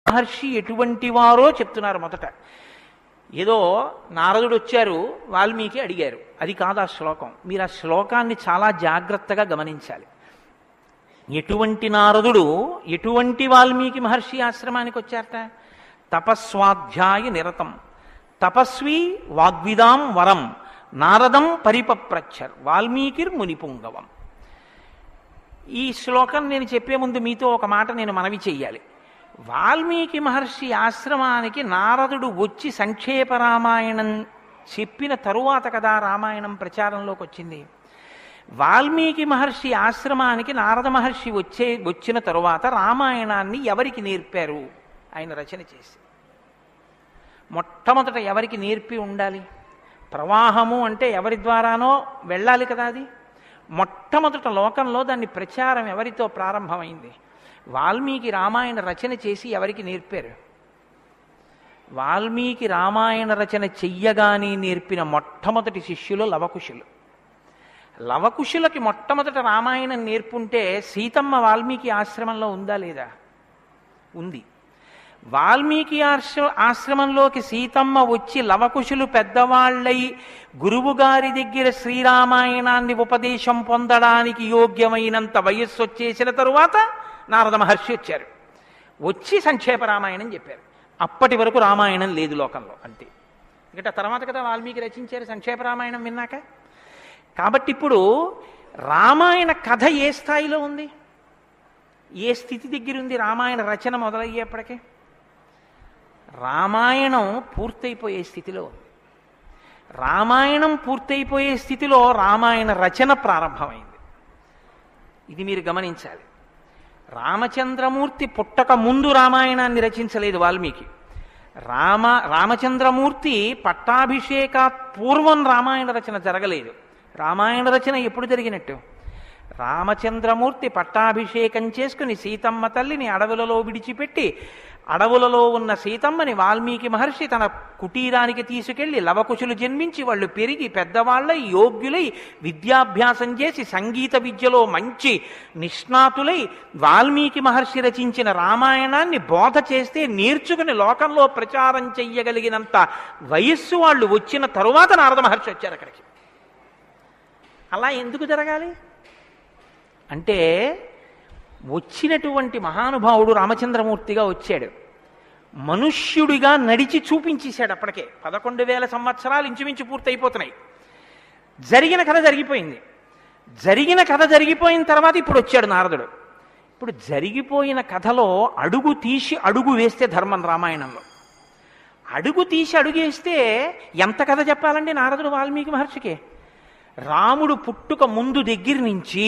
మహర్షి ఎటువంటి వారో చెప్తున్నారు. మొదట ఏదో నారదుడు వచ్చారు, వాల్మీకి అడిగారు, అది కాదు ఆ శ్లోకం. మీరు ఆ శ్లోకాన్ని చాలా జాగ్రత్తగా గమనించాలి. ఎటువంటి నారదుడు ఎటువంటి వాల్మీకి మహర్షి ఆశ్రమానికి వచ్చారట? తపస్వాధ్యాయ నిరతం తపస్వి వాగ్విదాం వరం నారదం పరిపప్రచ్చర్ వాల్మీకిర్ మునిపుంగవం. ఈ శ్లోకం నేను చెప్పే ముందు మీతో ఒక మాట నేను మనవి చెయ్యాలి. వాల్మీకి మహర్షి ఆశ్రమానికి నారదుడు వచ్చి సంక్షేప రామాయణం చెప్పిన తరువాత కదా రామాయణం ప్రచారంలోకి వచ్చింది. వాల్మీకి మహర్షి ఆశ్రమానికి నారద మహర్షి వచ్చిన తరువాత రామాయణాన్ని ఎవరికి నేర్పారు? ఆయన రచన చేసి మొట్టమొదట ఎవరికి నేర్పి ఉండాలి? ప్రవాహము అంటే ఎవరి ద్వారానో వెళ్ళాలి కదా. అది మొట్టమొదట లోకంలో దాన్ని ప్రచారం ఎవరితో ప్రారంభమైంది? వాల్మీకి రామాయణ రచన చేసి ఎవరికి నేర్పారు? వాల్మీకి రామాయణ రచన చెయ్యగానే నేర్పిన మొట్టమొదటి శిష్యులు లవకుశులు. లవకుశులకి మొట్టమొదట రామాయణం నేర్పుంటే సీతమ్మ వాల్మీకి ఆశ్రమంలో ఉందా లేదా? ఉంది. వాల్మీకి ఆశ్రమంలోకి సీతమ్మ వచ్చి లవకుశులు పెద్దవాళ్ళై గురువుగారి దగ్గర శ్రీరామాయణాన్ని ఉపదేశం పొందడానికి యోగ్యమైనంత వయస్సు వచ్చేసిన తరువాత నారద మహర్షి వచ్చారు. వచ్చి సంక్షేప రామాయణం చెప్పారు. అప్పటి వరకు రామాయణం లేదు లోకంలో, అంతే. ఎందుకంటే తర్వాత కదా వాల్మీకి రచించారు సంక్షేప రామాయణం విన్నాక. కాబట్టి ఇప్పుడు రామాయణ కథ ఏ స్థాయిలో ఉంది, ఏ స్థితి దగ్గర ఉంది? రామాయణ రచన మొదలయ్యేప్పటికే రామాయణం పూర్తయిపోయే స్థితిలో ఉంది. రామాయణం పూర్తయిపోయే స్థితిలో రామాయణ రచన ప్రారంభమైంది. ఇది మీరు గమనించాలి. రామచంద్రమూర్తి పుట్టక ముందు రామాయణాన్ని రచించలేదు వాల్మీకి. రామచంద్రమూర్తి పట్టాభిషేకాత్ పూర్వం రామాయణ రచన జరగలేదు. రామాయణ రచన ఎప్పుడు జరిగినట్టు? రామచంద్రమూర్తి పట్టాభిషేకం చేసుకుని సీతమ్మ తల్లిని అడవులలో విడిచిపెట్టి అడవులలో ఉన్న సీతమ్మని వాల్మీకి మహర్షి తన కుటీరానికి తీసుకెళ్లి లవకుశులు జన్మించి వాళ్ళు పెరిగి పెద్దవాళ్ళై యోగ్యులై విద్యాభ్యాసం చేసి సంగీత విద్యలో మంచి నిష్ణాతులై వాల్మీకి మహర్షి రచించిన రామాయణాన్ని బోధ చేస్తే నేర్చుకుని లోకంలో ప్రచారం చెయ్యగలిగినంత వయస్సు వాళ్ళు వచ్చిన తరువాత నారద మహర్షి వచ్చారు అక్కడికి. అలా ఎందుకు జరగాలి అంటే, వచ్చినటువంటి మహానుభావుడు రామచంద్రమూర్తిగా వచ్చాడు, మనుష్యుడిగా నడిచి చూపించేశాడు. అప్పటికే 11,000 సంవత్సరాలు ఇంచుమించు పూర్తయిపోతున్నాయి. జరిగిన కథ జరిగిపోయింది. జరిగిన కథ జరిగిపోయిన తర్వాత ఇప్పుడు వచ్చాడు నారదుడు. ఇప్పుడు జరిగిపోయిన కథలో అడుగు తీసి అడుగు వేస్తే ధర్మం. రామాయణంలో అడుగు తీసి అడుగేస్తే ఎంత కథ చెప్పాలండి నారదుడు వాల్మీకి మహర్షికి? రాముడు పుట్టుక ముందు దగ్గర నుంచి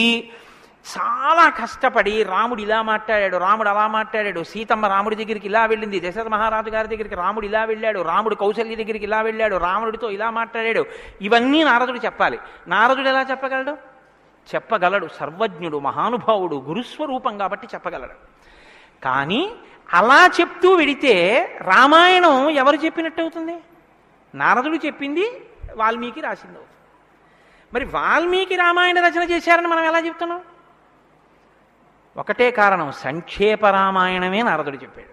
చాలా కష్టపడి రాముడు ఇలా మాట్లాడాడు, రాముడు అలా మాట్లాడాడు, సీతమ్మ రాముడి దగ్గరికి ఇలా వెళ్ళింది, దశరథ మహారాజు గారి దగ్గరికి రాముడు ఇలా వెళ్ళాడు, రాముడు కౌసల్య దగ్గరికి ఇలా వెళ్ళాడు, రావణుడితో ఇలా మాట్లాడాడు, ఇవన్నీ నారదుడు చెప్పాలి. నారదుడు ఎలా చెప్పగలడు? చెప్పగలడు. సర్వజ్ఞుడు, మహానుభావుడు, గురుస్వరూపం కాబట్టి చెప్పగలడు. కానీ అలా చెప్తూ వెడితే రామాయణం ఎవరు చెప్పినట్టు అవుతుంది? నారదుడు చెప్పింది వాల్మీకి రాసింది అవుతుంది. మరి వాల్మీకి రామాయణ రచన చేశారని మనం ఎలా చెప్తున్నాం? ఒకటే కారణం, సంక్షేప రామాయణమే నారదుడు చెప్పాడు.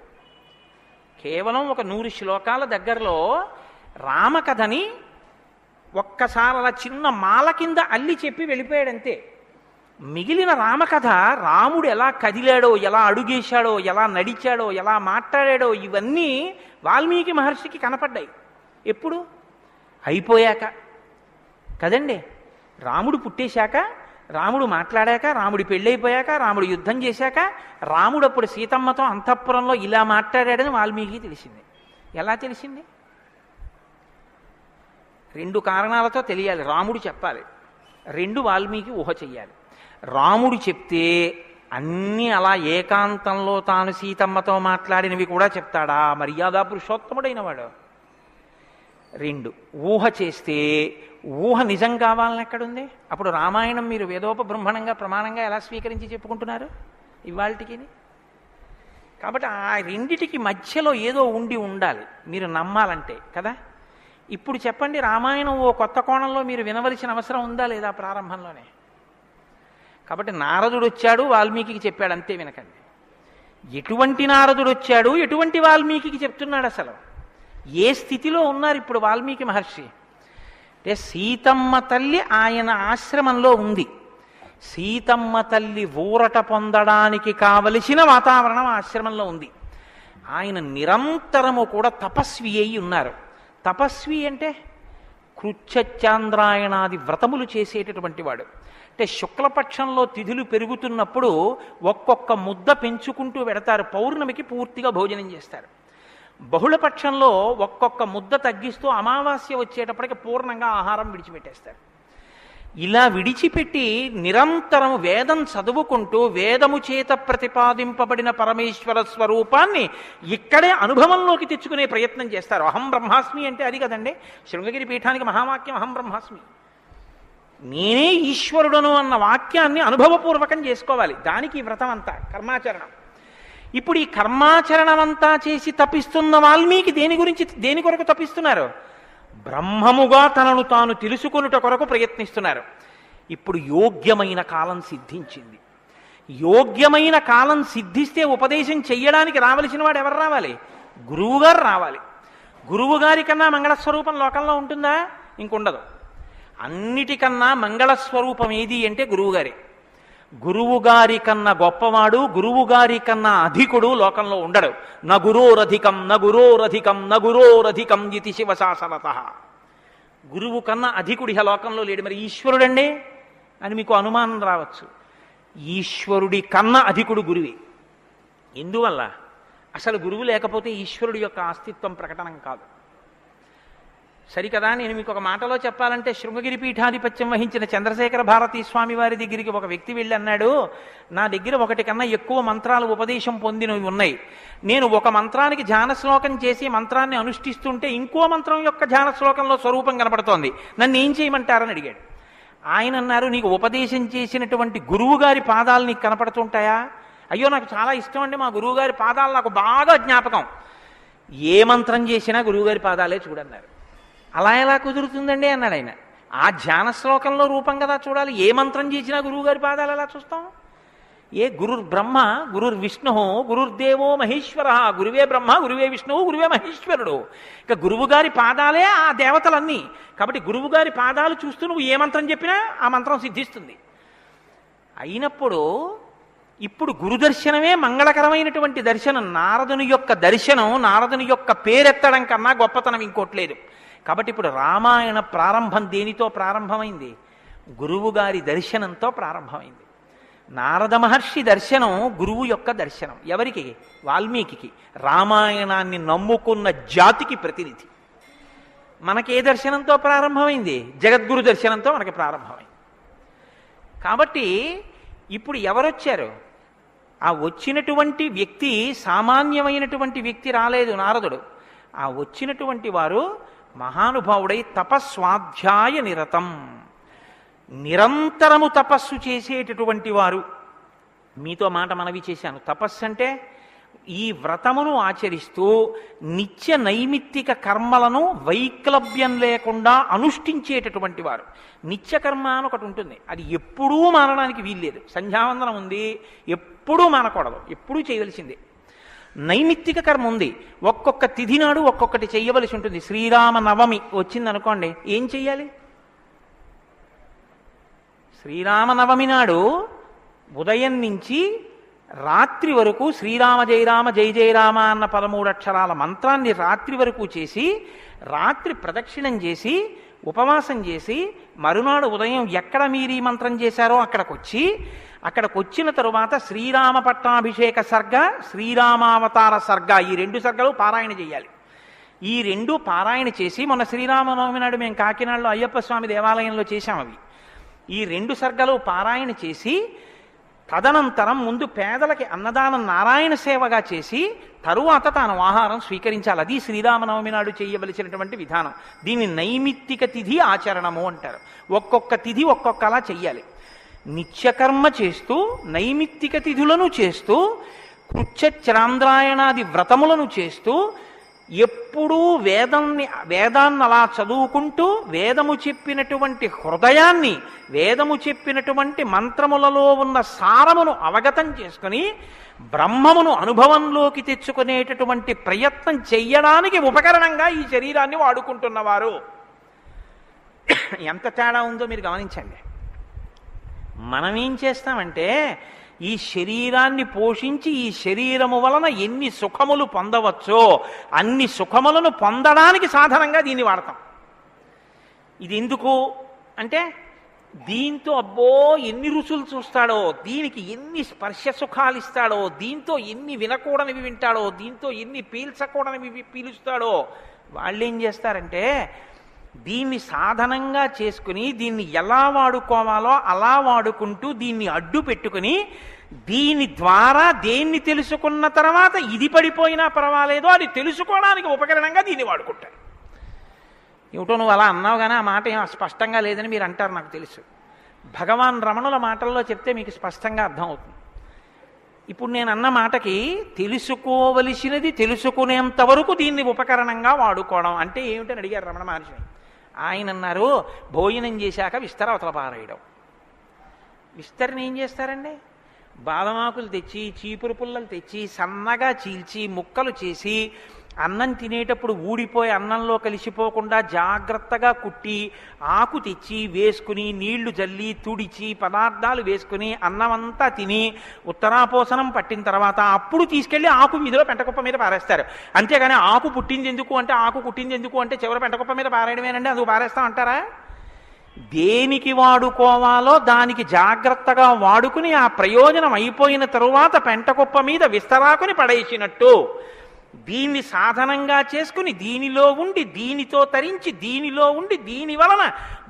కేవలం ఒక 100 శ్లోకాల దగ్గరలో రామకథని ఒక్కసారి అలా చిన్న మాల కింద అల్లి చెప్పి వెళ్ళిపోయాడంతే. మిగిలిన రామకథ రాముడు ఎలా కదిలాడో, ఎలా అడుగేశాడో, ఎలా నడిచాడో, ఎలా మాట్లాడాడో ఇవన్నీ వాల్మీకి మహర్షికి కనపడ్డాయి. ఎప్పుడు? అయిపోయాక కదండి. రాముడు పుట్టేశాక, రాముడు మాట్లాడాక, రాముడి పెళ్ళైపోయాక, రాముడు యుద్ధం చేశాక, రాముడు అప్పుడు సీతమ్మతో అంతఃపురంలో ఇలా మాట్లాడాడని వాల్మీకి తెలిసింది. ఎలా తెలిసింది? 2 కారణాలతో తెలియాలి. రాముడు చెప్పాలి, 2 వాల్మీకి ఊహ చెయ్యాలి. రాముడు చెప్తే అన్నీ అలా ఏకాంతంలో తాను సీతమ్మతో మాట్లాడినవి కూడా చెప్తాడా? మర్యాదా పురుషోత్తముడైన వాడు. 2 ఊహ చేస్తే ఊహ నిజం కావాలని ఎక్కడుంది? అప్పుడు రామాయణం మీరు వేదోపబ్రహ్మణంగా ప్రమాణంగా ఎలా స్వీకరించి చెప్పుకుంటున్నారు ఇవాళకి? కాబట్టి ఆ రెండిటికి మధ్యలో ఏదో ఉండాలి మీరు నమ్మాలంటే కదా. ఇప్పుడు చెప్పండి, రామాయణం ఓ కొత్త కోణంలో మీరు వినవలసిన అవసరం ఉందా లేదా ప్రారంభంలోనే? కాబట్టి నారదుడు వచ్చాడు, వాల్మీకి చెప్పాడు, అంతే. వినకండి. ఎటువంటి నారదుడు వచ్చాడు, ఎటువంటి వాల్మీకి చెప్తున్నాడు అసలు? ఏ స్థితిలో ఉన్నారు ఇప్పుడు వాల్మీకి మహర్షి అంటే? సీతమ్మ తల్లి ఆయన ఆశ్రమంలో ఉంది. సీతమ్మ తల్లి ఊరట పొందడానికి కావలసిన వాతావరణం ఆశ్రమంలో ఉంది. ఆయన నిరంతరము కూడా తపస్వి అయి ఉన్నారు. తపస్వి అంటే కృచ్ఛచాంద్రాయణాది వ్రతములు చేసేటటువంటి వాడు. అంటే శుక్లపక్షంలో తిథులు పెరుగుతున్నప్పుడు ఒక్కొక్క ముద్ద పెంచుకుంటూ వెడతారు. పౌర్ణమికి పూర్తిగా భోజనం చేస్తారు. బహుళపక్షంలో ఒక్కొక్క ముద్ద తగ్గిస్తూ అమావాస్య వచ్చేటప్పటికి పూర్ణంగా ఆహారం విడిచిపెట్టేస్తారు. ఇలా విడిచిపెట్టి నిరంతరం వేదం చదువుకుంటూ వేదము చేత ప్రతిపాదింపబడిన పరమేశ్వర స్వరూపాన్ని ఇక్కడే అనుభవంలోకి తెచ్చుకునే ప్రయత్నం చేస్తారు. అహం బ్రహ్మాస్మి అంటే అది కదండి శృంగగిరి పీఠానికి మహావాక్యం, అహం బ్రహ్మాస్మి, నేనే ఈశ్వరుడను అన్న వాక్యాన్ని అనుభవపూర్వకం చేసుకోవాలి. దానికి వ్రతం అంతా కర్మాచరణం. ఇప్పుడు ఈ కర్మాచరణం అంతా చేసి తపిస్తున్న వాల్మీకి దేని కొరకు తపిస్తున్నారు? బ్రహ్మముగా తనను తాను తెలుసుకొనుట కొరకు ప్రయత్నిస్తున్నారు. ఇప్పుడు యోగ్యమైన కాలం సిద్ధించింది. యోగ్యమైన కాలం సిద్ధిస్తే ఉపదేశం చెయ్యడానికి రావలసిన వాడు ఎవరు రావాలి? గురువుగారు రావాలి. గురువుగారి కన్నా మంగళస్వరూపం లోకంలో ఉంటుందా? ఇంకుండదు. అన్నిటికన్నా మంగళస్వరూపం ఏది అంటే గురువుగారే. గురువుగారి కన్నా గొప్పవాడు, గురువుగారి కన్నా అధికుడు లోకంలో ఉండడు. నగురోరధికం నగురోరధికం నగురోరధికం ఇది శివశాసనత. గురువు కన్నా అధికుడి లోకంలో లేడు. మరి ఈశ్వరుడండి అని మీకు అనుమానం రావచ్చు. ఈశ్వరుడి కన్నా అధికుడు గురువే. ఎందువల్ల? అసలు గురువు లేకపోతే ఈశ్వరుడి యొక్క అస్తిత్వం ప్రకటనం కాదు. సరికదా? నేను మీకు ఒక మాటలో చెప్పాలంటే శృంగగిరి పీఠాధిపత్యం వహించిన చంద్రశేఖర భారతీ స్వామి వారి దగ్గరికి ఒక వ్యక్తి వెళ్ళి అన్నాడు, నా దగ్గర ఒకటి కన్నా ఎక్కువ మంత్రాలు ఉపదేశం పొందినవి ఉన్నాయి. నేను ఒక మంత్రానికి ధ్యాన శ్లోకం చేసి మంత్రాన్ని అనుష్ఠిస్తుంటే ఇంకో మంత్రం యొక్క ధ్యాన శ్లోకంలో స్వరూపం కనపడుతోంది, నన్ను ఏం చేయమంటారని అడిగాడు. ఆయన అన్నారు, నీకు ఉపదేశం చేసినటువంటి గురువుగారి పాదాలు నీకు కనపడుతుంటాయా? అయ్యో నాకు చాలా ఇష్టం అండి, మా గురువుగారి పాదాలు నాకు బాగా జ్ఞాపకం. ఏ మంత్రం చేసినా గురువుగారి పాదాలే చూడన్నారు. అలా ఎలా కుదురుతుందండి అన్నాడు ఆయన. ఆ ధ్యాన శ్లోకంలో రూపం కదా చూడాలి. ఏ మంత్రం చేసినా గురువుగారి పాదాలు ఎలా చూస్తాం? ఏ గురుర్ బ్రహ్మ గురుర్ విష్ణు గురుర్దేవో మహేశ్వర, గురువే బ్రహ్మ గురువే విష్ణువు గురువే మహేశ్వరుడు. ఇక గురువుగారి పాదాలే ఆ దేవతలన్నీ. కాబట్టి గురువుగారి పాదాలు చూస్తూ నువ్వు ఏ మంత్రం చెప్పినా ఆ మంత్రం సిద్ధిస్తుంది. అయినప్పుడు ఇప్పుడు గురుదర్శనమే మంగళకరమైనటువంటి దర్శనం. నారదుని యొక్క దర్శనం, నారదుని యొక్క పేరెత్తడం కన్నా గొప్పతనం ఇంకోట్లేదు. కాబట్టి ఇప్పుడు రామాయణ ప్రారంభం దేనితో ప్రారంభమైంది? గురువుగారి దర్శనంతో ప్రారంభమైంది. నారద మహర్షి దర్శనం గురువు యొక్క దర్శనం. ఎవరికి? వాల్మీకి. రామాయణాన్ని నమ్ముకున్న జాతికి ప్రతినిధి. మనకే దర్శనంతో ప్రారంభమైంది? జగద్గురు దర్శనంతో మనకి ప్రారంభమైంది. కాబట్టి ఇప్పుడు ఎవరొచ్చారు? ఆ వచ్చినటువంటి వ్యక్తి సామాన్యమైనటువంటి వ్యక్తి రాలేదు. నారదుడు ఆ వచ్చినటువంటి వారు మహానుభావుడై తపస్వాధ్యాయ నిరతం, నిరంతరము తపస్సు చేసేటటువంటి వారు. మీతో మాట మనవి చేశాను. తపస్సు అంటే ఈ వ్రతమును ఆచరిస్తూ నిత్య నైమిత్తిక కర్మలను వైక్లభ్యం లేకుండా అనుష్ఠించేటటువంటి వారు. నిత్యకర్మ అని ఒకటి ఉంటుంది, అది ఎప్పుడూ మానడానికి వీల్లేదు. సంధ్యావందనం ఉంది, ఎప్పుడూ మానకూడదు, ఎప్పుడూ చేయవలసిందే. నైమిత్తిక కర్మ ఉంది, ఒక్కొక్క తిథి నాడు ఒక్కొక్కటి చెయ్యవలసి ఉంటుంది. శ్రీరామ నవమి వచ్చిందనుకోండి, ఏం చెయ్యాలి? శ్రీరామనవమి నాడు ఉదయం నుంచి రాత్రి వరకు శ్రీరామ జయరామ జయ జయరామ అన్న 13 అక్షరాల మంత్రాన్ని రాత్రి వరకు చేసి, రాత్రి ప్రదక్షిణం చేసి, ఉపవాసం చేసి, మరునాడు ఉదయం ఎక్కడ మీరు ఈ మంత్రం చేశారో అక్కడికి వచ్చిన తరువాత శ్రీరామ పట్టాభిషేక సర్గ, శ్రీరామావతార సర్గ, ఈ 2 సర్గలు పారాయణ చేయాలి. ఈ 2 పారాయణ చేసి, మొన్న శ్రీరామనవమి నాడు మేము కాకినాడలో అయ్యప్ప స్వామి దేవాలయంలో చేశాం. అవి ఈ 2 సర్గలు పారాయణ చేసి, తదనంతరం ముందు పేదలకి అన్నదానం నారాయణ సేవగా చేసి తరువాత తాను ఆహారం స్వీకరించాలి. అది శ్రీరామనవమి నాడు చేయవలసినటువంటి విధానం. దీన్ని నైమిత్తిక తిథి ఆచరణము అంటారు. ఒక్కొక్క తిథి ఒక్కొక్కలా చెయ్యాలి. నిత్యకర్మ చేస్తూ, నైమిత్తిక తిథులను చేస్తూ, కృచ్ఛచాంద్రాయణాది వ్రతములను చేస్తూ, ఎప్పుడూ వేదాన్ని అలా చదువుకుంటూ వేదము చెప్పినటువంటి హృదయాన్ని, వేదము చెప్పినటువంటి మంత్రములలో ఉన్న సారమును అవగతం చేసుకుని బ్రహ్మమును అనుభవంలోకి తెచ్చుకునేటటువంటి ప్రయత్నం చెయ్యడానికి ఉపకరణంగా ఈ శరీరాన్ని వాడుకుంటున్నవారు. ఎంత తేడా ఉందో మీరు గమనించండి. మనం ఏం చేస్తామంటే ఈ శరీరాన్ని పోషించి ఈ శరీరము వలన ఎన్ని సుఖములు పొందవచ్చో అన్ని సుఖములను పొందడానికి సాధనంగా దీన్ని వాడతాం. ఇది ఎందుకు అంటే దీంతో అబ్బో ఎన్ని రుచులు చూస్తాడో, దీనికి ఎన్ని స్పర్శ సుఖాలు ఇస్తాడో, దీంతో ఎన్ని వినకూడనివి వింటాడో, దీంతో ఎన్ని పీల్చకూడనివి పీలుస్తాడో. వాళ్ళేం చేస్తారంటే దీన్ని సాధనంగా చేసుకుని దీన్ని ఎలా వాడుకోవాలో అలా వాడుకుంటూ దీన్ని అడ్డు పెట్టుకుని దీని ద్వారా దేన్ని తెలుసుకున్న తర్వాత ఇది పడిపోయినా పర్వాలేదో అది తెలుసుకోవడానికి ఉపకరణంగా దీన్ని వాడుకుంటారు. ఏమిటో నువ్వు అలా అన్నావు కానీ ఆ మాట ఏం స్పష్టంగా లేదని మీరు అంటారు, నాకు తెలుసు. భగవాన్ రమణుల మాటల్లో చెప్తే మీకు స్పష్టంగా అర్థమవుతుంది. ఇప్పుడు నేను అన్న మాటకి తెలుసుకోవలసినది తెలుసుకునేంత వరకు దీన్ని ఉపకరణంగా వాడుకోవడం అంటే ఏమిటని అడిగారు రమణ మహర్షిని. ఆయన అన్నారు, భోజనం చేశాక విస్తర అవతల పారేయడం. విస్తరని ఏం చేస్తారండి? బాదమాకులు తెచ్చి చీపురు పుల్లలు తెచ్చి సన్నగా చీల్చి ముక్కలు చేసి అన్నం తినేటప్పుడు ఊడిపోయి అన్నంలో కలిసిపోకుండా జాగ్రత్తగా కుట్టి ఆకు తెచ్చి వేసుకుని నీళ్లు జల్లి తుడిచి పదార్థాలు వేసుకుని అన్నమంతా తిని ఉత్తరాపోసనం పట్టిన తర్వాత అప్పుడు తీసుకెళ్లి ఆకు మీదలో పెంటకుప్ప మీద పారేస్తారు. అంతేగాని ఆకు పుట్టింది ఎందుకు అంటే ఆకు కుట్టింది ఎందుకు అంటే చివరి పెంటకుప్ప మీద పారేయడమేనండి, అందుకు పారేస్తాం అంటారా? దేనికి వాడుకోవాలో దానికి జాగ్రత్తగా వాడుకుని ఆ ప్రయోజనం అయిపోయిన తరువాత పెంటకుప్ప మీద విస్తరాకుని పడేసినట్టు దీన్ని సాధనంగా చేసుకుని దీనిలో ఉండి దీనితో తరించి దీనిలో ఉండి దీని వలన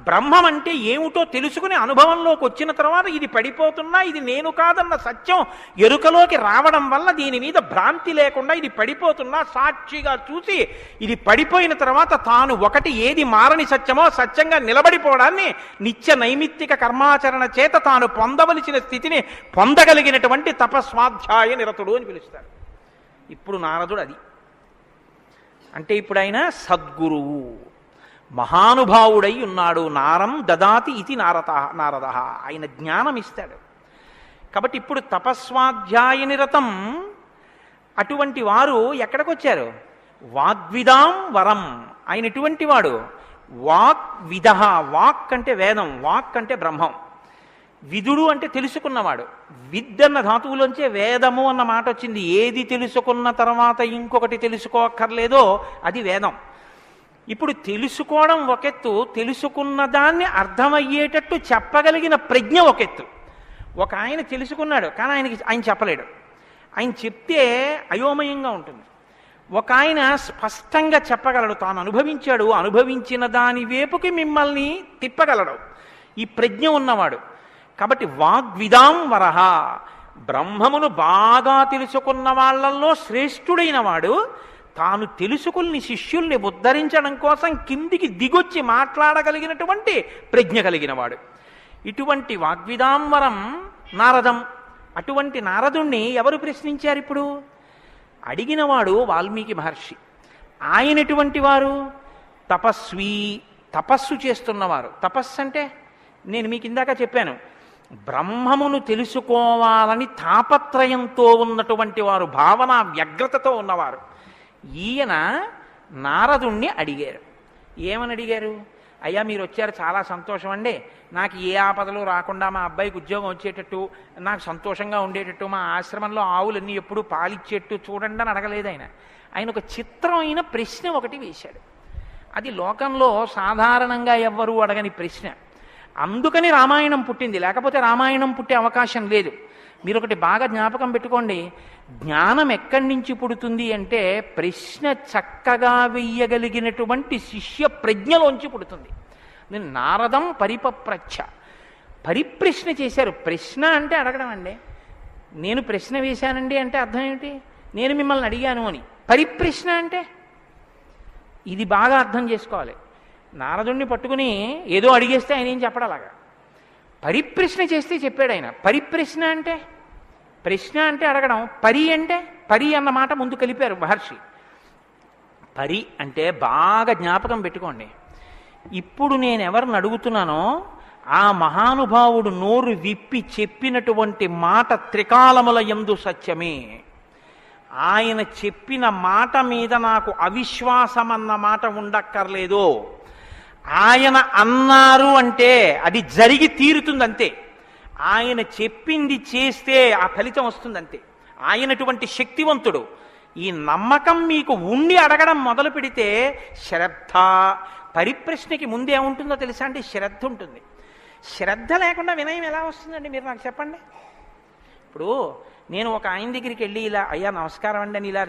బ్రహ్మం అంటే ఏమిటో తెలుసుకుని అనుభవంలోకి వచ్చిన తర్వాత ఇది పడిపోతున్నా ఇది నేను కాదన్న సత్యం ఎరుకలోకి రావడం వల్ల దీని మీద భ్రాంతి లేకుండా ఇది పడిపోతున్నా సాక్షిగా చూసి ఇది పడిపోయిన తర్వాత తాను ఒకటి ఏది మారని సత్యమో సత్యంగా నిలబడిపోవడాన్ని నిత్య నైమిత్తిక కర్మాచరణ చేత తాను పొందవలసిన స్థితిని పొందగలిగినటువంటి తపస్వాధ్యాయ నిరతుడు అని పిలుస్తారు. ఇప్పుడు నారదుడు అది అంటే ఇప్పుడు ఆయన సద్గురువు మహానుభావుడై ఉన్నాడు. నారం దదాతి ఇది నారద, ఆయన జ్ఞానం ఇస్తాడు. కాబట్టి ఇప్పుడు తపస్వాధ్యాయ నిరతం అటువంటి వారు ఎక్కడికి వచ్చారు? వాగ్విదాం వరం. ఆయన ఎటువంటి వాడు? వాగ్విద. వాక్ అంటే వేదం, వాక్ అంటే బ్రహ్మం, విదుడు అంటే తెలుసుకున్నవాడు. విద్దన్న ధాతువులోంచే వేదము అన్న మాట వచ్చింది. ఏది తెలుసుకున్న తర్వాత ఇంకొకటి తెలుసుకోక్కర్లేదో అది వేదం. ఇప్పుడు తెలుసుకోవడం ఒకెత్తు, తెలుసుకున్న దాన్ని అర్థమయ్యేటట్టు చెప్పగలిగిన ప్రజ్ఞ ఒకెత్తు. ఒక ఆయన తెలుసుకున్నాడు కానీ ఆయన చెప్పలేడు, ఆయన చెప్తే అయోమయంగా ఉంటుంది. ఒక ఆయన స్పష్టంగా చెప్పగలడు, తాను అనుభవించాడు, అనుభవించిన దాని వైపుకి మిమ్మల్ని తిప్పగలడు, ఈ ప్రజ్ఞ ఉన్నవాడు. కాబట్టి వాగ్విదాం వరహ, బ్రహ్మమును బాగా తెలుసుకున్న వాళ్ళల్లో శ్రేష్ఠుడైన వాడు, తాను తెలుసుకుని శిష్యుల్ని ఉద్ధరించడం కోసం కిందికి దిగొచ్చి మాట్లాడగలిగినటువంటి ప్రజ్ఞ కలిగిన వాడు. ఇటువంటి వాగ్విదాంవరం నారదం. అటువంటి నారదుణ్ణి ఎవరు ప్రశ్నించారు? ఇప్పుడు అడిగినవాడు వాల్మీకి మహర్షి. ఆయన ఎటువంటి వారు? తపస్వి, తపస్సు చేస్తున్నవారు. తపస్సు అంటే నేను మీకు ఇందాక చెప్పాను, బ్రహ్మమును తెలుసుకోవాలని తాపత్రయంతో ఉన్నటువంటి వారు, భావన వ్యగ్రతతో ఉన్నవారు. ఈయన నారదుణ్ణి అడిగారు. ఏమని అడిగారు? అయ్యా మీరు వచ్చారు, చాలా సంతోషం అండి, నాకు ఏ ఆపదలు రాకుండా మా అబ్బాయికి ఉద్యోగం వచ్చేటట్టు, నాకు సంతోషంగా ఉండేటట్టు, మా ఆశ్రమంలో ఆవులన్నీ ఎప్పుడు పాలిచ్చేట్టు చూడండి అని అడగలేదు ఆయన. ఆయన ఒక చిత్రమైన ప్రశ్న ఒకటి వేశాడు. అది లోకంలో సాధారణంగా ఎవ్వరూ అడగని ప్రశ్న. అందుకని రామాయణం పుట్టింది, లేకపోతే రామాయణం పుట్టే అవకాశం లేదు. మీరు ఒకటి బాగా జ్ఞాపకం పెట్టుకోండి, జ్ఞానం ఎక్కడి నుంచి పుడుతుంది అంటే ప్రశ్న చక్కగా వెయ్యగలిగినటువంటి శిష్య ప్రజ్ఞలోంచి పుడుతుంది. నేను నారదం పరిపప్రచ్ఛ, పరిప్రశ్న చేశారు. ప్రశ్న అంటే అడగడం అండి. నేను ప్రశ్న వేశానండి అంటే అర్థం ఏమిటి? నేను మిమ్మల్ని అడిగాను అని. పరిప్రశ్న అంటే ఇది బాగా అర్థం చేసుకోవాలి. నారదుణ్ణి పట్టుకుని ఏదో అడిగేస్తే ఆయన ఏం చెప్పడలాగా, పరిప్రశ్న చేస్తే చెప్పాడు ఆయన. పరిప్రశ్న అంటే, ప్రశ్న అంటే అడగడం, పరి అంటే, పరి అన్న మాట ముందు కలిపారు మహర్షి. పరి అంటే బాగా జ్ఞాపకం పెట్టుకోండి. ఇప్పుడు నేను ఎవరిని అడుగుతున్నానో ఆ మహానుభావుడు నోరు విప్పి చెప్పినటువంటి మాట త్రికాలముల యందు సత్యమే. ఆయన చెప్పిన మాట మీద నాకు అవిశ్వాసం అన్న మాట ఉండక్కర్లేదు. ఆయన అన్నారు అంటే అది జరిగి తీరుతుందంతే. ఆయన చెప్పింది చేస్తే ఆ ఫలితం వస్తుందంతే. ఆయనటువంటి శక్తివంతుడు. ఈ నమ్మకం మీకు ఉండి అడగడం మొదలు పెడితే శ్రద్ధ, పరిప్రశ్నకి ముందేముంటుందో తెలుసా అండి? శ్రద్ధ ఉంటుంది. శ్రద్ధ లేకుండా వినయం ఎలా వస్తుందండి? మీరు నాకు చెప్పండి. ఇప్పుడు నేను ఒక ఆయన దగ్గరికి వెళ్ళి ఇలా అయ్యా నమస్కారం అండి అని ఇలా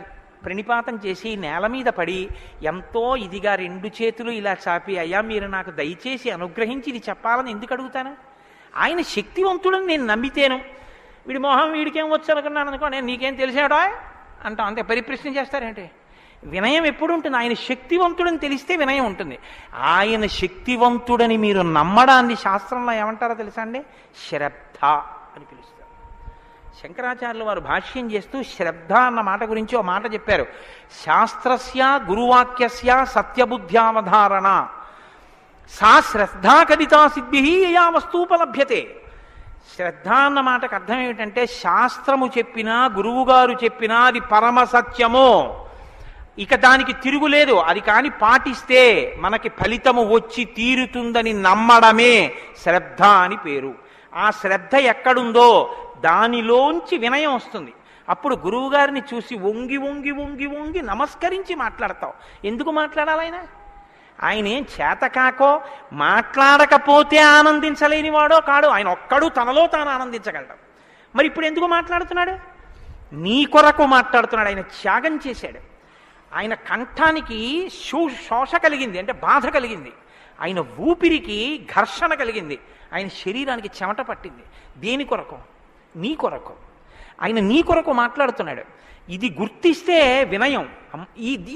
ప్రణిపాతం చేసి నేల మీద పడి ఎంతో ఇదిగా 2 చేతులు ఇలా చాపి అయ్యా మీరు నాకు దయచేసి అనుగ్రహించి ఇది చెప్పాలని ఎందుకు అడుగుతాను? ఆయన శక్తివంతుడని నేను నమ్మితేను. వీడి మొహం వీడికేం వచ్చు అనుకున్నాను అనుకో, నేను నీకేం తెలిసాడో అంటాం అంతే. పరిప్రశ్న చేస్తారేంటి? వినయం ఎప్పుడు ఉంటుంది? ఆయన శక్తివంతుడని తెలిస్తే వినయం ఉంటుంది. ఆయన శక్తివంతుడని మీరు నమ్మడాన్ని శాస్త్రంలో ఏమంటారో తెలుసా అండి? శ్రద్ధ అని పిలుస్తారు. శంకరాచార్యులు వారు భాష్యం చేస్తూ శ్రద్ధ అన్న మాట గురించి ఒక మాట చెప్పారు. శాస్త్రస్య గురువాక్యస్య సత్యబుద్ధ్యావధారణ సా శ్రద్ధా కదితా సిద్ధి యా వస్తూపలభ్యతే. శ్రద్ధ అన్న మాటకు అర్థం ఏమిటంటే శాస్త్రము చెప్పినా గురువుగారు చెప్పినా అది పరమ సత్యమో, ఇక దానికి తిరుగులేదు, అది కాని పాటిస్తే మనకి ఫలితము వచ్చి తీరుతుందని నమ్మడమే శ్రద్ధ అని పేరు. ఆ శ్రద్ధ ఎక్కడుందో దానిలోంచి వినయం వస్తుంది. అప్పుడు గురువుగారిని చూసి వంగి వంగి వంగి వంగి నమస్కరించి మాట్లాడతావు. ఎందుకు మాట్లాడాలి? ఆయన ఏం చేతకాకో మాట్లాడకపోతే ఆనందించలేని వాడో కాడు. ఆయన ఒక్కడు తనలో తాను ఆనందించగలడు. మరి ఇప్పుడు ఎందుకు మాట్లాడుతున్నాడు? నీ కొరకు మాట్లాడుతున్నాడు. ఆయన త్యాగం చేశాడు. ఆయన కంఠానికి శోష కలిగింది, అంటే బాధ కలిగింది. ఆయన ఊపిరికి ఘర్షణ కలిగింది. ఆయన శరీరానికి చెమట పట్టింది. దేని కొరకు? నీ కొరకు. ఆయన నీ కొరకు మాట్లాడుతున్నాడు. ఇది గుర్తిస్తే వినయం.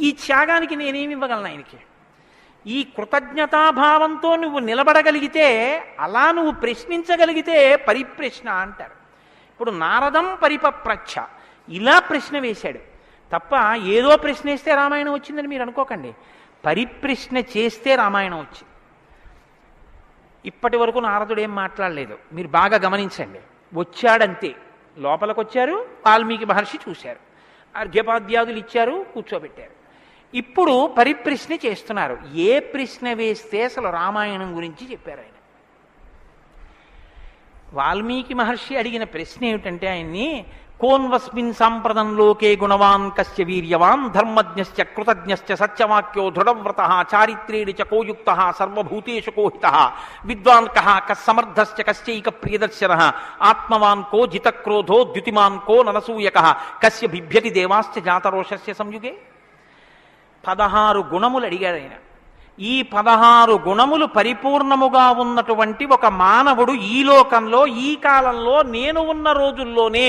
ఈ త్యాగానికి నేనేమి ఇవ్వగలను ఆయనకి? ఈ కృతజ్ఞతాభావంతో నువ్వు నిలబడగలిగితే, అలా నువ్వు ప్రశ్నించగలిగితే పరిప్రశ్న అంటారు. ఇప్పుడు నారదం పరిపప్రచ్ఛ ఇలా ప్రశ్న వేశాడు తప్ప ఏదో ప్రశ్న వేస్తే రామాయణం వచ్చిందని మీరు అనుకోకండి. పరిప్రశ్న చేస్తే రామాయణం వచ్చింది. ఇప్పటి వరకు నారదుడు ఏం మాట్లాడలేదు. మీరు బాగా గమనించండి. వచ్చాడంతే. లోపలికి వచ్చారు, వాల్మీకి మహర్షి చూశారు, అర్ఘ్యపాద్యాదులు ఇచ్చారు, కూర్చోబెట్టారు. ఇప్పుడు పరిప్రశ్న చేస్తున్నారు. ఏ ప్రశ్న వేస్తే అసలు రామాయణం గురించి చెప్పారు ఆయన? వాల్మీకి మహర్షి అడిగిన ప్రశ్న ఏమిటంటే ఆయన్ని, కోన్వస్మిన్ సాంప్రదం లోకే గుణవాన్ కస్య వీర్యవాన్ ధర్మజ్ఞశ్చ కృతజ్ఞశ్చ సత్యవాక్యో దృఢవ్రతః చారిత్రేణ చ కోయుక్తః సర్వభూతేషు కోహితః విద్వాన్ కః కస్సమర్థశ్చ కస్యైక ప్రియదర్శనః ఆత్మవాన్ కో జితక్రోధో ద్యుతిమాన్ కో ననసూయకః కస్య బిభ్యతి దేవాశ్చ జాతరోషస్య సంయుగే. 16 గుణములు అడిగాడు ఆయన. ఈ 16 గుణములు పరిపూర్ణముగా ఉన్నటువంటి ఒక మానవుడు ఈ లోకంలో ఈ కాలంలో నేను ఉన్న రోజుల్లోనే,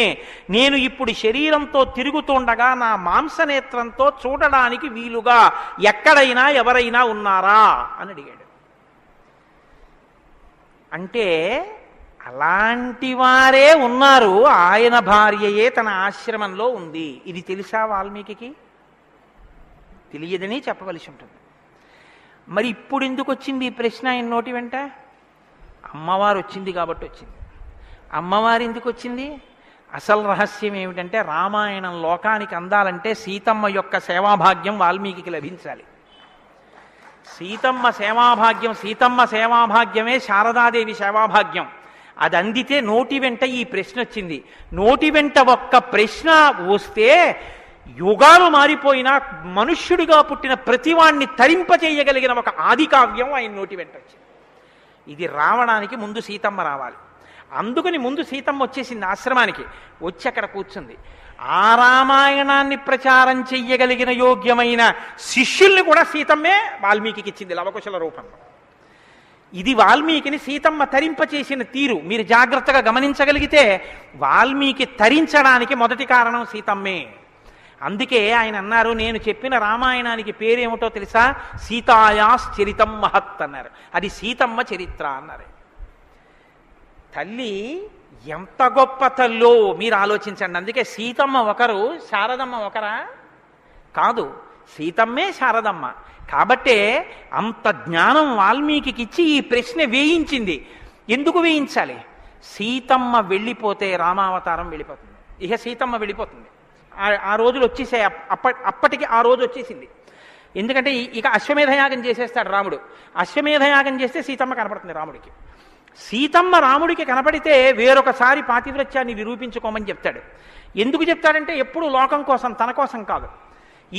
నేను ఇప్పుడు శరీరంతో తిరుగుతుండగా నా మాంసనేత్రంతో చూడడానికి వీలుగా ఎక్కడైనా ఎవరైనా ఉన్నారా అని అడిగాడు. అంటే అలాంటి వారే ఉన్నారు. ఆయన భార్యయే తన ఆశ్రమంలో ఉంది. ఇది తెలుసా వాల్మీకి? తెలియదని చెప్పవలసి ఉంటుంది. మరి ఇప్పుడు ఎందుకు వచ్చింది ఈ ప్రశ్న ఆయన నోటి వెంట? అమ్మవారు వచ్చింది కాబట్టి వచ్చింది. అమ్మవారు ఎందుకు వచ్చింది? అసలు రహస్యం ఏమిటంటే, రామాయణం లోకానికి అందాలంటే సీతమ్మ యొక్క సేవాభాగ్యం వాల్మీకి లభించాలి. సీతమ్మ సేవాభాగ్యమే శారదాదేవి సేవాభాగ్యం. అది అందితే నోటి వెంట ఈ ప్రశ్న వచ్చింది. నోటి వెంట ఒక్క ప్రశ్న వస్తే యుగాలు మారిపోయినా మనుష్యుడిగా పుట్టిన ప్రతివాణ్ణి తరింపచేయగలిగిన ఒక ఆది కావ్యం ఆయన నోటి వెంట వచ్చింది. ఇది రావడానికి ముందు సీతమ్మ రావాలి. అందుకని ముందు సీతమ్మ వచ్చేసింది ఆశ్రమానికి. వచ్చి అక్కడ కూర్చుంది. ఆ రామాయణాన్ని ప్రచారం చెయ్యగలిగిన యోగ్యమైన శిష్యుల్ని కూడా సీతమ్మే వాల్మీకి ఇచ్చింది లవకుశల రూపంలో. ఇది వాల్మీకిని సీతమ్మ తరింపచేసిన తీరు మీరు జాగ్రత్తగా గమనించగలిగితే, వాల్మీకి తరించడానికి మొదటి కారణం సీతమ్మే. అందుకే ఆయన అన్నారు, నేను చెప్పిన రామాయణానికి పేరేమిటో తెలుసా? సీతాయాశ్చరితం మహత్ అన్నారు. అది సీతమ్మ చరిత్ర అన్నారు. తల్లి ఎంత గొప్ప తల్లో మీరు ఆలోచించండి. అందుకే సీతమ్మ ఒకరు, శారదమ్మ ఒకరా? కాదు. సీతమ్మే శారదమ్మ. కాబట్టే అంత జ్ఞానం వాల్మీకి ఇచ్చి ఈ ప్రశ్న వేయించింది. ఎందుకు వేయించాలి? సీతమ్మ వెళ్ళిపోతే రామావతారం వెళ్ళిపోతుంది. ఇక సీతమ్మ వెళ్ళిపోతుంది. ఆ రోజులు వచ్చేసాయి. అప్పటికి ఆ రోజు వచ్చేసింది. ఎందుకంటే ఇక అశ్వమేధయాగం చేసేస్తాడు రాముడు. అశ్వమేధయాగం చేస్తే సీతమ్మ కనపడుతుంది రాముడికి. సీతమ్మ రాముడికి కనపడితే వేరొకసారి పాతివ్రత్యాన్ని నిరూపించుకోమని చెప్తాడు. ఎందుకు చెప్తాడంటే ఎప్పుడు లోకం కోసం, తన కోసం కాదు.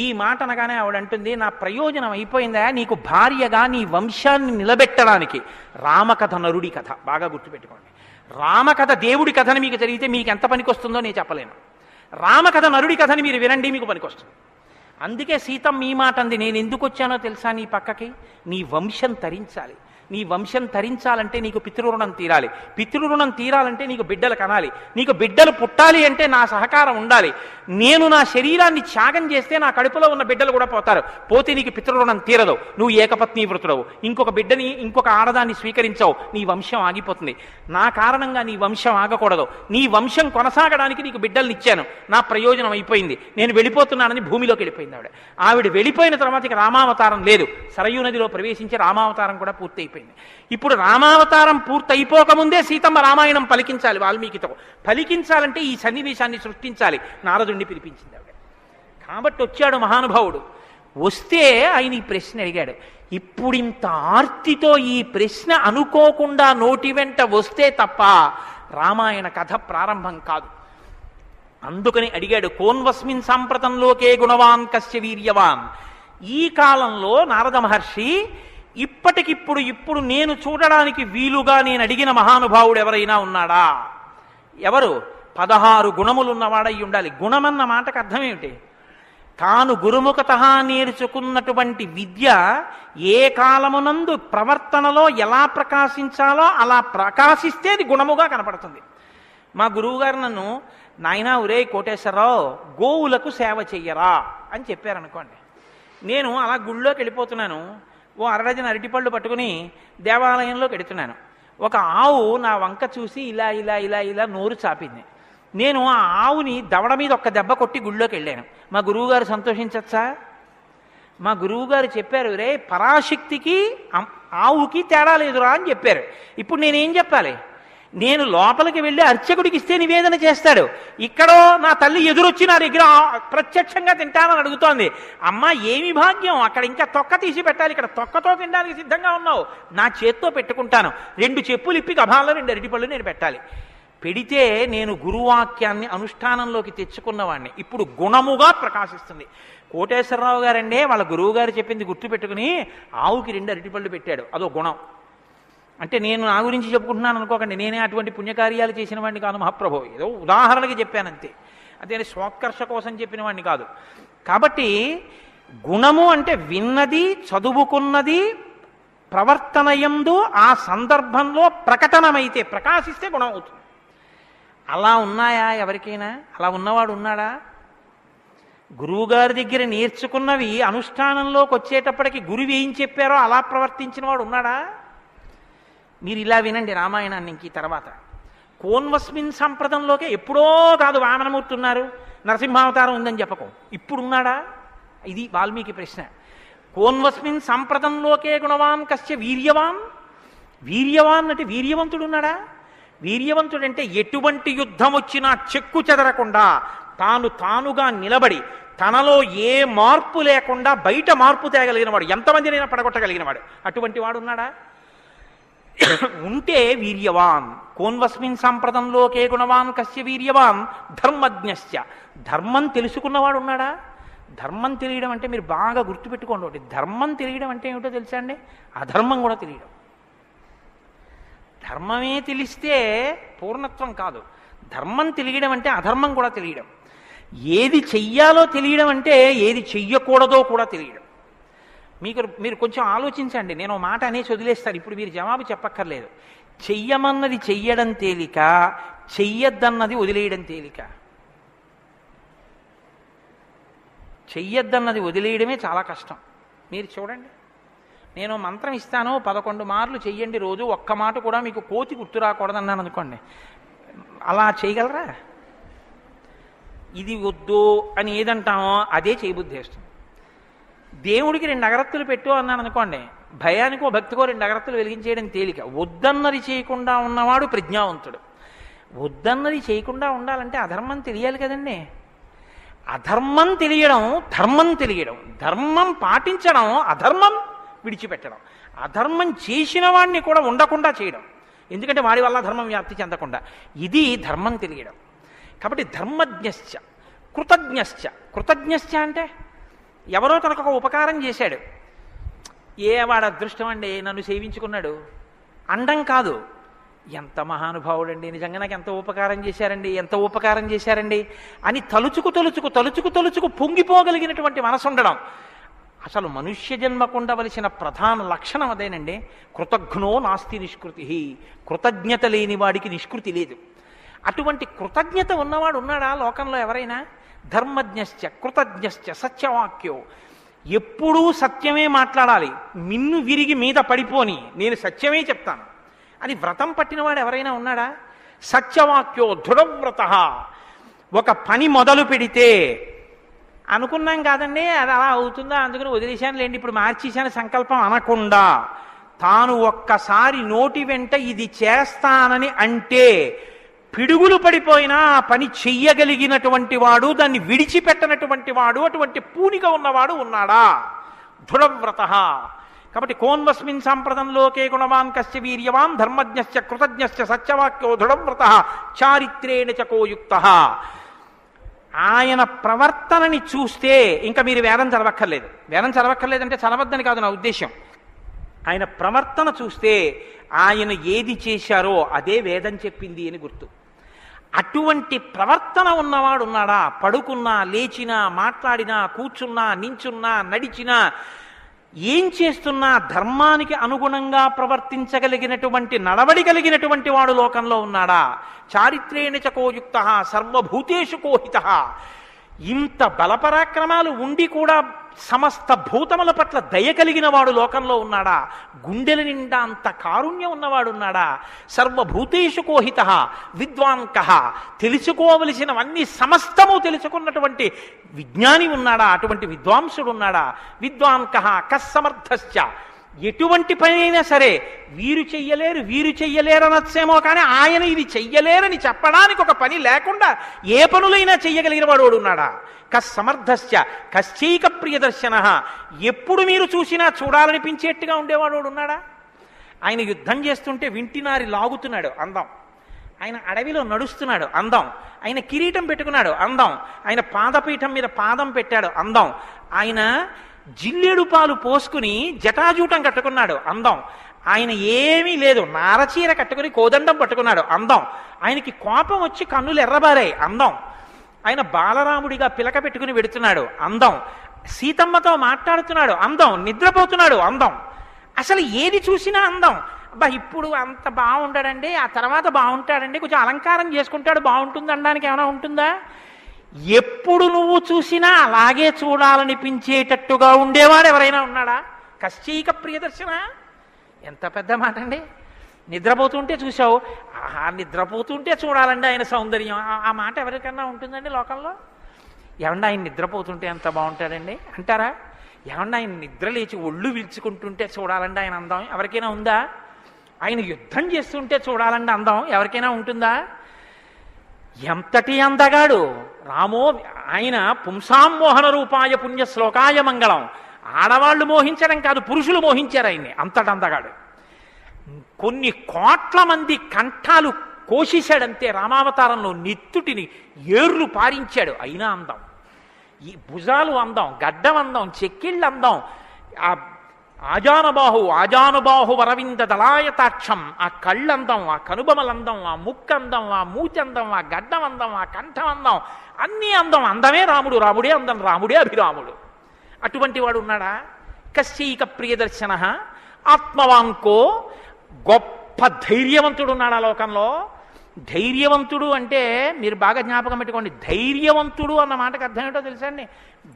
ఈ మాట అనగానే ఆవిడంటుంది, నా ప్రయోజనం అయిపోయిందా, నీకు భార్యగా నీ వంశాన్ని నిలబెట్టడానికి. రామకథ నరుడి కథ బాగా గుర్తుపెట్టుకోండి. రామకథ దేవుడి కథని మీకు జరిగితే మీకు ఎంత పనికొస్తుందో నేను చెప్పలేను. రామకథ నరుడి కథని మీరు వినండి, మీకు పనికొస్తుంది. అందుకే సీతమ్మ ఈ మాట అంది, నేను ఎందుకు వచ్చానో తెలుసా నీ పక్కకి? నీ వంశం తరించాలి. నీ వంశం తరించాలంటే నీకు పితృరుణం తీరాలి. పితృరుణం తీరాలంటే నీకు బిడ్డలు కనాలి. నీకు బిడ్డలు పుట్టాలి అంటే నా సహకారం ఉండాలి. నేను నా శరీరాన్ని త్యాగం చేస్తే నా కడుపులో ఉన్న బిడ్డలు కూడా పోతారు. పోతే నీకు పితృరుణం తీరదు. నువ్వు ఏకపత్ని వృతుడవు. ఇంకొక బిడ్డని, ఇంకొక ఆడదాన్ని స్వీకరించవు. నీ వంశం ఆగిపోతుంది. నా కారణంగా నీ వంశం ఆగకూడదు. నీ వంశం కొనసాగడానికి నీకు బిడ్డల్ని ఇచ్చాను. నా ప్రయోజనం అయిపోయింది. నేను వెళ్ళిపోతున్నానని భూమిలోకి వెళ్ళిపోయింది ఆవిడ. ఆవిడ వెళ్ళిపోయిన తర్వాత ఇక రామావతారం లేదు. సరయూ నదిలో ప్రవేశించి రామావతారం కూడా పూర్తయిపోయింది. ఇప్పుడు రామావతారం పూర్తయిపోకముందే సీతమ్మ రామాయణం పలికించాలి వాల్మీకితో. పలికించాలంటే ఈ సన్నివేశాన్ని సృష్టించాలి. నారదుణ్ణి పిలిపించింది ఆవిడ. కాబట్టి వచ్చాడు మహానుభావుడు. వస్తే ఆయన ఈ ప్రశ్న అడిగాడు. ఇప్పుడింత ఆర్తితో ఈ ప్రశ్న అనుకోకుండా నోటి వెంట వస్తే తప్ప రామాయణ కథ ప్రారంభం కాదు. అందుకని అడిగాడు, కోన్వస్మిన్ సాంప్రతంలోకే గుణవాన్ కస్య వీర్యవాన్. ఈ కాలంలో నారద మహర్షి ఇప్పుడు నేను చూడడానికి వీలుగా నేను అడిగిన మహానుభావుడు ఎవరైనా ఉన్నాడా? ఎవరు? 16 గుణములున్నవాడై ఉండాలి. గుణమన్న మాటకు అర్థం ఏమిటి? తాను గురుముఖత నేర్చుకున్నటువంటి విద్య ఏ కాలమునందు ప్రవర్తనలో ఎలా ప్రకాశించాలో అలా ప్రకాశిస్తే అది గుణముగా కనపడుతుంది. మా గురువుగారు నన్ను, నాయనా ఒరే కోటేశ్వరరావు, గోవులకు సేవ చెయ్యరా అని చెప్పారనుకోండి. నేను అలా గుళ్ళోకి వెళ్ళిపోతున్నాను. ఓ అరడజన అరటిపళ్ళు పట్టుకుని దేవాలయంలోకి వెడుతున్నాను. ఒక ఆవు నా వంక చూసి ఇలా ఇలా ఇలా ఇలా నోరు చాపింది. నేను ఆ ఆవుని దవడ మీద ఒక్క దెబ్బ కొట్టి గుళ్ళోకి వెళ్ళాను. మా గురువుగారు సంతోషించచ్చా? మా గురువుగారు చెప్పారు, రే పరాశక్తికి ఆవుకి తేడా లేదురా అని చెప్పారు. ఇప్పుడు నేనేం చెప్పాలి? నేను లోపలికి వెళ్ళి అర్చకుడికి ఇస్తే నివేదన చేస్తాడు. ఇక్కడో నా తల్లి ఎదురొచ్చి నా దగ్గర ప్రత్యక్షంగా తింటానని అడుగుతోంది. అమ్మ ఏమి భాగ్యం, అక్కడ ఇంకా తొక్క తీసి పెట్టాలి, ఇక్కడ తొక్కతో తినడానికి సిద్ధంగా ఉన్నావు. నా చేత్తో పెట్టుకుంటాను. 2 చెప్పులు ఇప్పి గభాల్లో 2 అరటిపళ్ళు నేను పెట్టాలి. పెడితే నేను గురువాక్యాన్ని అనుష్ఠానంలోకి తెచ్చుకున్నవాడిని. ఇప్పుడు గుణముగా ప్రకాశిస్తుంది. కోటేశ్వరరావు గారండే వాళ్ళ గురువు గారు చెప్పింది గుర్తుపెట్టుకుని ఆవుకి 2 అరటిపళ్ళు పెట్టాడు. అదో గుణం. అంటే నేను నా గురించి చెప్పుకుంటున్నాను అనుకోకండి. నేనే అటువంటి పుణ్యకార్యాలు చేసిన వాడిని కాదు మహాప్రభు. ఏదో ఉదాహరణకి చెప్పానంతే. అదే స్వోత్కర్ష కోసం చెప్పిన వాడిని కాదు. కాబట్టి గుణము అంటే విన్నది, చదువుకున్నది, ప్రవర్తనయందు ఆ సందర్భంలో ప్రకటనమైతే, ప్రకాశిస్తే గుణం అవుతుంది. అలా ఉన్నాయా ఎవరికైనా? అలా ఉన్నవాడు ఉన్నాడా? గురువుగారి దగ్గర నేర్చుకున్నవి అనుష్ఠానంలోకి వచ్చేటప్పటికి గురువు ఏం చెప్పారో అలా ప్రవర్తించిన వాడు ఉన్నాడా? మీరు ఇలా వినండి రామాయణాన్ని. ఇంక తర్వాత కోన్వస్మిన్ సంప్రదంలోకే ఎప్పుడో కాదు వామనమూర్తి ఉన్నారు, నరసింహావతారం ఉందని చెప్పకు. ఇప్పుడున్నాడా? ఇది వాల్మీకి ప్రశ్న. కోన్వస్మిన్ సంప్రదంలోకే గుణవాన్ కస్య వీర్యవాన్. వీర్యవాన్ అంటే వీర్యవంతుడు ఉన్నాడా? వీర్యవంతుడంటే ఎటువంటి యుద్ధం వచ్చినా చెక్కు చెదరకుండా తానుగా నిలబడి తనలో ఏ మార్పు లేకుండా బయట మార్పు తేగలిగిన వాడు, ఎంతమందినైనా పడగొట్టగలిగిన వాడు. అటువంటి వాడు ఉన్నాడా? ఉంటే వీర్యవాన్. కోన్వస్మిన్ సంప్రదంలోకే గుణవాన్ కస్య వీర్యవాన్ ధర్మజ్ఞస్య. ధర్మం తెలుసుకున్నవాడు ఉన్నాడా? ధర్మం తెలియడం అంటే మీరు బాగా గుర్తుపెట్టుకోండి ఒకటి. ధర్మం తెలియడం అంటే ఏమిటో తెలుసా అండి? అధర్మం కూడా తెలియడం. ధర్మమే తెలిస్తే పూర్ణత్వం కాదు. ధర్మం తెలియడం అంటే అధర్మం కూడా తెలియడం. ఏది చెయ్యాలో తెలియడం అంటే ఏది చెయ్యకూడదో కూడా తెలియడం. మీరు కొంచెం ఆలోచించండి. నేను మాట అనేసి వదిలేస్తాను. ఇప్పుడు మీరు జవాబు చెప్పక్కర్లేదు. చెయ్యమన్నది చెయ్యడం తేలిక, చెయ్యొద్దన్నది వదిలేయడం తేలిక. చెయ్యొద్దన్నది వదిలేయడమే చాలా కష్టం. మీరు చూడండి, నేను మంత్రం ఇస్తాను 11 మార్లు చెయ్యండి రోజు, ఒక్క మాట కూడా మీకు కోతి గుర్తు రాకూడదన్నాను అనుకోండి, అలా చేయగలరా? ఇది వద్దు అని ఏదంటామో అదే చేయబుద్ధి వేస్తుంది. దేవుడికి 2 అగరత్తులు పెట్టు అన్నాను అనుకోండి, భయానికో భక్తికో 2 అగరత్తులు వెలిగించేయడం తేలిక. వద్దన్నది చేయకుండా ఉన్నవాడు ప్రజ్ఞావంతుడు. వద్దన్నది చేయకుండా ఉండాలంటే అధర్మం తెలియాలి కదండి. అధర్మం తెలియడం, ధర్మం తెలియడం, ధర్మం పాటించడం, అధర్మం విడిచిపెట్టడం, అధర్మం చేసిన వాడిని కూడా ఉండకుండా చేయడం, ఎందుకంటే వాడి వల్ల ధర్మం వ్యాప్తి చెందకుండా. ఇది ధర్మం తెలియడం. కాబట్టి ధర్మజ్ఞశ్చ కృతజ్ఞశ్చ. కృతజ్ఞశ్చ అంటే ఎవరో తనకు ఒక ఉపకారం చేశాడు, వాడు అదృష్టం అండి నన్ను సేవించుకున్నాడు అండం కాదు. ఎంత మహానుభావుడండి, నిజంగా నాకు ఎంత ఉపకారం చేశారండి, ఎంత ఉపకారం చేశారండి అని తలుచుకు తలుచుకు తలుచుకు తలుచుకు పొంగిపోగలిగినటువంటి మనసు ఉండడం. అసలు మనుష్య జన్మకు ఉండవలసిన ప్రధాన లక్షణం అదేనండి. కృతజ్ఞో నాస్తి నిష్కృతి. కృతజ్ఞత లేని వాడికి నిష్కృతి లేదు. అటువంటి కృతజ్ఞత ఉన్నవాడు ఉన్నాడా లోకంలో ఎవరైనా? ధర్మజ్ఞశ్చ కృతజ్ఞశ్చ సత్యవాక్యో. ఎప్పుడూ సత్యమే మాట్లాడాలి, మిన్ను విరిగి మీద పడిపోని నేను సత్యమే చెప్తాను అని వ్రతం పట్టినవాడు ఎవరైనా ఉన్నాడా? సత్యవాక్యో దృఢవ్రత. ఒక పని మొదలు పెడితే అనుకున్నాం కాదండి అది అలా అవుతుందా అందుకని వదిలేశాను లేండి ఇప్పుడు మార్చేశాను సంకల్పం అనకుండా, తాను ఒక్కసారి నోటి వెంట ఇది చేస్తానని అంటే పిడుగులు పడిపోయినా ఆ పని చెయ్యగలిగినటువంటి వాడు, దాన్ని విడిచిపెట్టనటువంటి వాడు, అటువంటి పూనిక ఉన్నవాడు ఉన్నాడా? దృఢవ్రత. కాబట్టి కోన్వస్మిన్ సాంప్రదంలోకే గుణవాన్ కశ్చ వీర్యవాన్ ధర్మజ్ఞశ్చ కృతజ్ఞశ్చ సత్యవాక్యో దృఢవ్రత చారిత్రేణ చకోయుక్త. ఆయన ప్రవర్తనని చూస్తే ఇంకా మీరు వేదం చదవక్కర్లేదు. వేదం చదవక్కర్లేదంటే చదవద్దని కాదు నా ఉద్దేశం. ఆయన ప్రవర్తన చూస్తే ఆయన ఏది చేశారో అదే వేదం చెప్పింది అని గుర్తు. అటువంటి ప్రవర్తన ఉన్నవాడు ఉన్నాడా? పడుకున్నా, లేచినా, మాట్లాడినా, కూర్చున్నా, నించున్నా, నడిచినా, ఏం చేస్తున్నా ధర్మానికి అనుగుణంగా ప్రవర్తించగలిగినటువంటి నడవడి కలిగినటువంటి వాడు లోకంలో ఉన్నాడా? చారిత్రేణ చకోయుక్త సర్వభూతేషు కోహిత. ఇంత బలపరాక్రమాలు ఉండి కూడా సమస్త భూతముల పట్ల దయ కలిగిన వాడు లోకంలో ఉన్నాడా? గుండెల నిండా అంత కారుణ్యం ఉన్నవాడు ఉన్నాడా? సర్వభూతేషు కోహిత విద్వాంకః. తెలుసుకోవలసినవన్నీ సమస్తము తెలుసుకున్నటువంటి విజ్ఞాని ఉన్నాడా? అటువంటి విద్వాంసుడు ఉన్నాడా? విద్వాంకః కస్సమర్థశ్చ. ఎటువంటి పని అయినా సరే వీరు చెయ్యలేరు వీరు చెయ్యలేరు అనొచ్చేమో కానీ ఆయన ఇది చెయ్యలేరని చెప్పడానికి ఒక పని లేకుండా ఏ పనులైనా చెయ్యగలిగిన వాడు ఉన్నాడా? కస్సమర్థశ్చ కశ్చైక ప్రియదర్శన. ఎప్పుడు మీరు చూసినా చూడాలనిపించేట్టుగా ఉండేవాడు ఉన్నాడా? ఆయన యుద్ధం చేస్తుంటే వింటినారి లాగుతున్నాడు అందం. ఆయన అడవిలో నడుస్తున్నాడు అందం. ఆయన కిరీటం పెట్టుకున్నాడు అందం. ఆయన పాదపీఠం మీద పాదం పెట్టాడు అందం. ఆయన జిల్లేడు పాలు పోసుకుని జటాజూటం కట్టుకున్నాడు అందం. ఆయన ఏమీ లేదు, నారచీర కట్టుకుని కోదండం పట్టుకున్నాడు అందం. ఆయనకి కోపం వచ్చి కన్నులు ఎర్రబారాయి అందం. ఆయన బాలరాముడిగా పిలక పెట్టుకుని వెడుతున్నాడు అందం. సీతమ్మతో మాట్లాడుతున్నాడు అందం. నిద్రపోతున్నాడు అందం. అసలు ఏది చూసినా అందం. అబ్బా ఇప్పుడు అంత బాగుంటాడండి, ఆ తర్వాత బాగుంటాడండి, కొంచెం అలంకారం చేసుకుంటాడు బాగుంటుంది అనడానికి ఏమైనా ఉంటుందా? ఎప్పుడు నువ్వు చూసినా అలాగే చూడాలనిపించేటట్టుగా ఉండేవాడు ఎవరైనా ఉన్నాడా? కశ్చైక ప్రియదర్శన. ఎంత పెద్ద మాట అండి. నిద్రపోతుంటే చూసావు, ఆహా నిద్రపోతుంటే చూడాలండి ఆయన సౌందర్యం. ఆ మాట ఎవరికన్నా ఉంటుందండి లోకంలో? ఏమన్నా ఆయన నిద్రపోతుంటే ఎంత బాగుంటాడండి అంటారా? ఏమన్నా ఆయన నిద్ర లేచి ఒళ్ళు విల్చుకుంటుంటే చూడాలండి ఆయన అందం ఎవరికైనా ఉందా? ఆయన యుద్ధం చేస్తుంటే చూడాలండి అందం ఎవరికైనా ఉంటుందా? ఎంతటి అందగాడు రామో. ఆయన పుంసాం మోహన రూపాయ పుణ్య శ్లోకాయ మంగళం. ఆడవాళ్ళు మోహించడం కాదు, పురుషులు మోహించారు ఆయన్ని. అంతటి అందగాడు. కొన్ని కోట్ల మంది కంఠాలు కోసేశాడంతే రామావతారంలో. నెత్తుటిని ఏర్లు పారించాడు. అయినా అందం. ఈ భుజాలు అందం, గడ్డం అందం, చెక్కిళ్ళు అందం, ఆ ఆజానుబాహు వరవింద దళాయతాక్షం. ఆ కళ్ళందం, ఆ కనుబమలందం, ఆ ముక్కందం, ఆ మూచందం, ఆ గడ్డం అందం, ఆ కంఠం అందం, అన్నీ అందం. అందమే రాముడు, రాముడే అందం, రాముడే అభిరాముడు. అటువంటి వాడు ఉన్నాడా? కశ్చైక ప్రియదర్శన ఆత్మవాంకో. గొప్ప ధైర్యవంతుడు ఉన్నాడు ఆ లోకంలో. ధైర్యవంతుడు అంటే మీరు బాగా జ్ఞాపకం పెట్టుకోండి. ధైర్యవంతుడు అన్న మాటకు అర్థం ఏంటో తెలుసా అండి?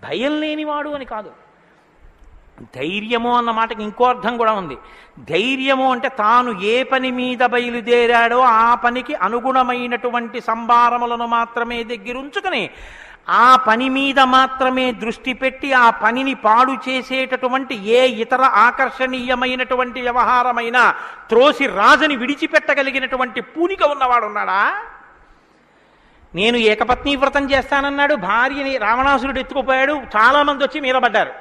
భయం లేనివాడు అని కాదు. ధైర్యము అన్న మాటకి ఇంకో అర్థం కూడా ఉంది. ధైర్యము అంటే తాను ఏ పని మీద బయలుదేరాడో ఆ పనికి అనుగుణమైనటువంటి సంభారములను మాత్రమే దగ్గరుంచుకుని ఆ పని మీద మాత్రమే దృష్టి పెట్టి ఆ పనిని పాడు చేసేటటువంటి ఏ ఇతర ఆకర్షణీయమైనటువంటి వ్యవహారమైనా త్రోసి రాజని విడిచిపెట్టగలిగినటువంటి పూనిక ఉన్నవాడున్నాడా? నేను ఏకపత్ని వ్రతం చేస్తానన్నాడు, భార్యని రావణాసురుడు ఎత్తుకుపోయాడు, చాలా మంది వచ్చి మీద పడ్డారు.